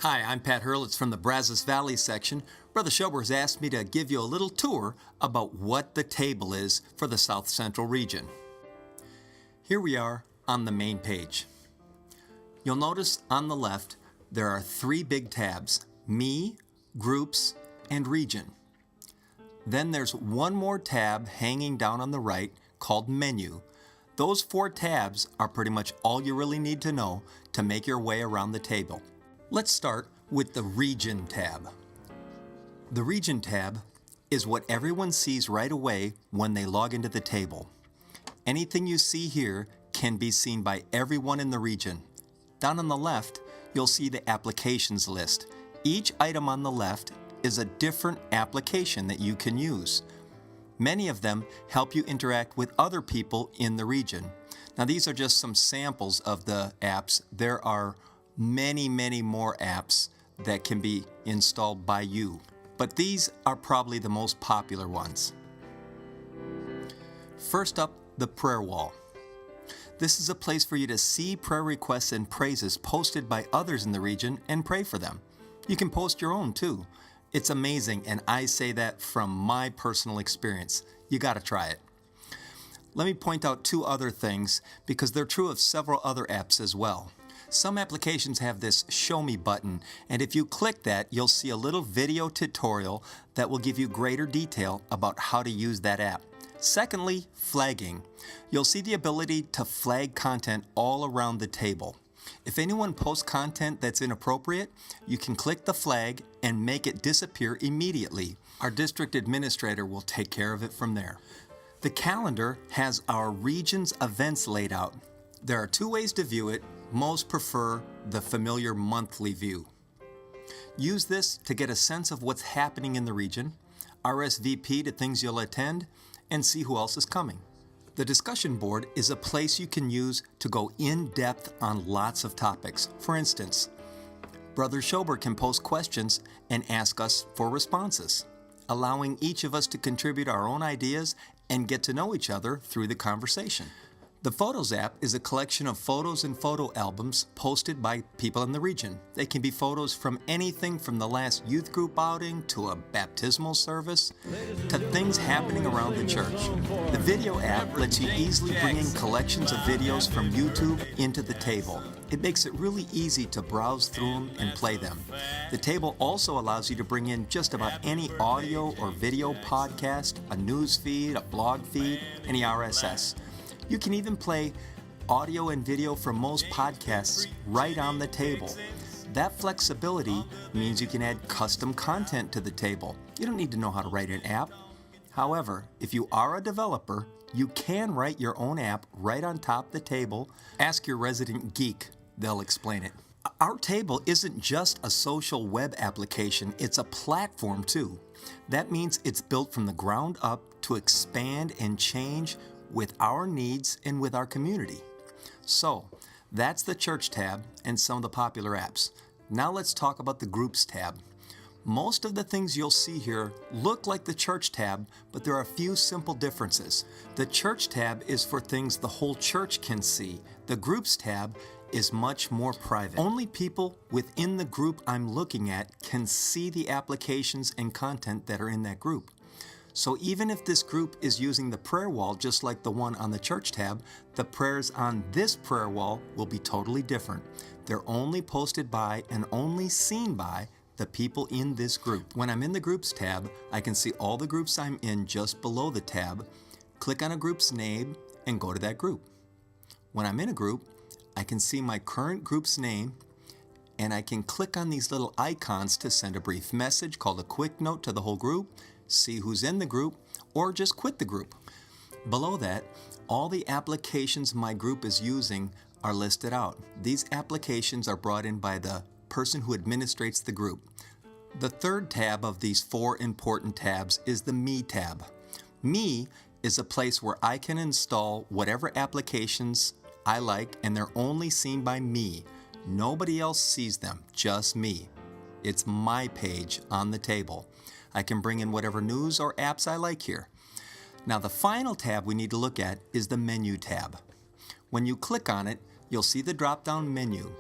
Hi, I'm Pat Hurlitz from the Brazos Valley section. Brother Schober has asked me to give you a little tour about what the table is for the South Central region. Here we are on the main page. You'll notice on the left there are three big tabs: Me, Groups, and Region. Then there's one more tab hanging down on the right called Menu. Those four tabs are pretty much all you really need to know to make your way around the table. Let's start with the Region tab. The Region tab is what everyone sees right away when they log into the table. Anything you see here can be seen by everyone in the region. Down on the left, you'll see the applications list. Each item on the left is a different application that you can use. Many of them help you interact with other people in the region. Now, these are just some samples of the apps. There are many more apps that can be installed by you, but these are probably the most popular ones. First up, the prayer wall. This is a place for you to see prayer requests and praises posted by others in the region and pray for them. You can post your own too. It's amazing, and I say that from my personal experience. You gotta try it. Let me point out two other things because they're true of several other apps as well. Some applications have this Show Me button, and if you click that, you'll see a little video tutorial that will give you greater detail about how to use that app. Secondly, flagging. You'll see the ability to flag content all around the table. If anyone posts content that's inappropriate, you can click the flag and make it disappear immediately. Our district administrator will take care of it from there. The calendar has our region's events laid out. There are two ways to view it. Most prefer the familiar monthly view. Use this to get a sense of what's happening in the region, RSVP to things you'll attend, and see who else is coming. The discussion board is a place you can use to go in depth on lots of topics. For instance, Brother Schober can post questions and ask us for responses, allowing each of us to contribute our own ideas and get to know each other through the conversation. The Photos app is a collection of photos and photo albums posted by people in the region. They can be photos from anything from the last youth group outing to a baptismal service to things happening around the church. The Video app lets you easily bring in collections of videos from YouTube into the table. It makes it really easy to browse through them and play them. The table also allows you to bring in just about any audio or video podcast, a news feed, a blog feed, any RSS. You can even play audio and video from most podcasts right on the table. That flexibility means you can add custom content to the table. You don't need to know how to write an app. However, if you are a developer, you can write your own app right on top of the table. Ask your resident geek, they'll explain it. Our table isn't just a social web application, it's a platform too. That means it's built from the ground up to expand and change with our needs and with our community. So, that's the Church tab and some of the popular apps. Now let's talk about the Groups tab. Most of the things you'll see here look like the Church tab, but there are a few simple differences. The Church tab is for things the whole church can see. The Groups tab is much more private. Only people within the group I'm looking at can see the applications and content that are in that group. So even if this group is using the prayer wall just like the one on the Church tab, the prayers on this prayer wall will be totally different. They're only posted by and only seen by the people in this group. When I'm in the Groups tab, I can see all the groups I'm in just below the tab, click on a group's name, and go to that group. When I'm in a group, I can see my current group's name, and I can click on these little icons to send a brief message called a quick note to the whole group, see who's in the group, or just quit the group. Below that, all the applications my group is using are listed out. These applications are brought in by the person who administrates the group. The third tab of these four important tabs is the Me tab. Me is a place where I can install whatever applications I like, and they're only seen by me. Nobody else sees them, just me. It's my page on the table. I can bring in whatever news or apps I like here. Now the final tab we need to look at is the Menu tab. When you click on it, you'll see the drop-down menu.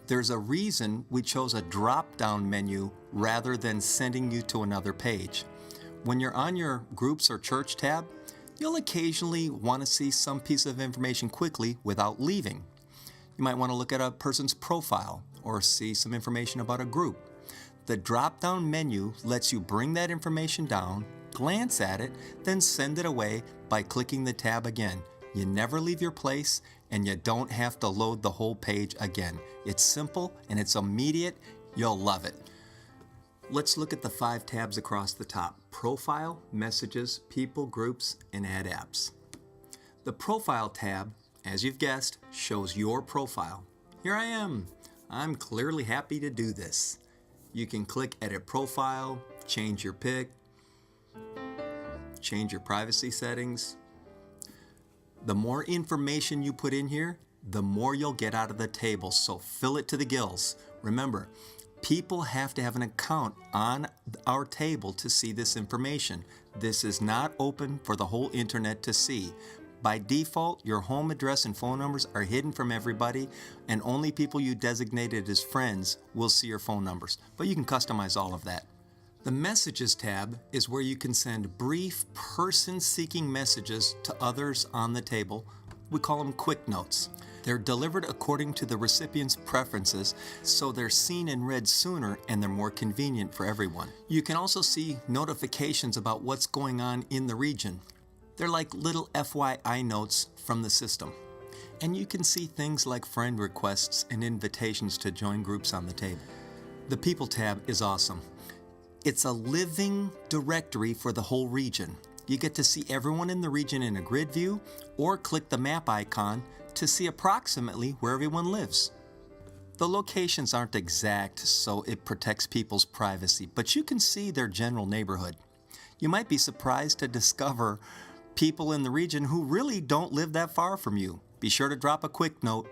There's a reason we chose a drop-down menu rather than sending you to another page. When you're on your Groups or Church tab, you'll occasionally want to see some piece of information quickly without leaving. You might want to look at a person's profile or see some information about a group. The drop-down menu lets you bring that information down, glance at it, then send it away by clicking the tab again. You never leave your place, and you don't have to load the whole page again. It's simple and it's immediate. You'll love it. Let's look at the 5 tabs across the top: Profile, Messages, People, Groups, and Add Apps. The Profile tab, as you've guessed, shows your profile. Here I am. I'm clearly happy to do this. You can click Edit Profile, change your pic, change your privacy settings. The more information you put in here, the more you'll get out of the table, so fill it to the gills. Remember, people have to have an account on our table to see this information. This is not open for the whole internet to see. By default, your home address and phone numbers are hidden from everybody, and only people you designated as friends will see your phone numbers. But you can customize all of that. The Messages tab is where you can send brief, person-seeking messages to others on the table. We call them quick notes. They're delivered according to the recipient's preferences, so they're seen and read sooner, and they're more convenient for everyone. You can also see notifications about what's going on in the region. They're like little FYI notes from the system. And you can see things like friend requests and invitations to join groups on the table. The People tab is awesome. It's a living directory for the whole region. You get to see everyone in the region in a grid view, or click the map icon to see approximately where everyone lives. The locations aren't exact, so it protects people's privacy, but you can see their general neighborhood. You might be surprised to discover people in the region who really don't live that far from you. Be sure to drop a quick note.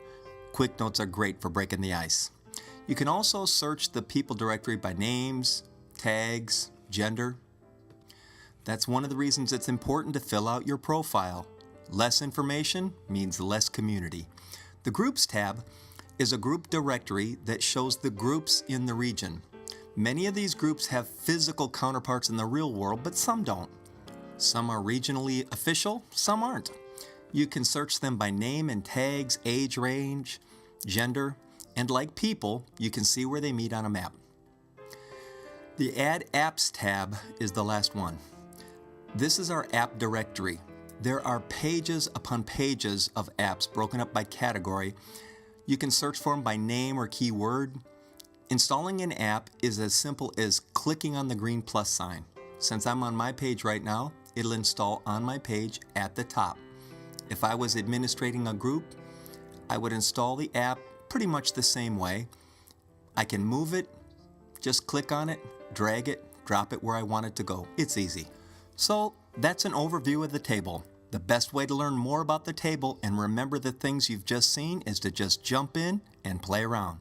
Quick notes are great for breaking the ice. You can also search the People directory by names, tags, gender. That's one of the reasons it's important to fill out your profile. Less information means less community. The Groups tab is a group directory that shows the groups in the region. Many of these groups have physical counterparts in the real world, but some don't. Some are regionally official, some aren't. You can search them by name and tags, age range, gender, and like People, you can see where they meet on a map. The Add Apps tab is the last one. This is our app directory. There are pages upon pages of apps broken up by category. You can search for them by name or keyword. Installing an app is as simple as clicking on the green plus sign. Since I'm on my page right now, it'll install on my page at the top. If I was administrating a group, I would install the app pretty much the same way. I can move it, just click on it, drag it, drop it where I want it to go. It's easy. So that's an overview of the table. The best way to learn more about the table and remember the things you've just seen is to just jump in and play around.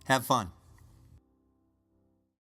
Have fun.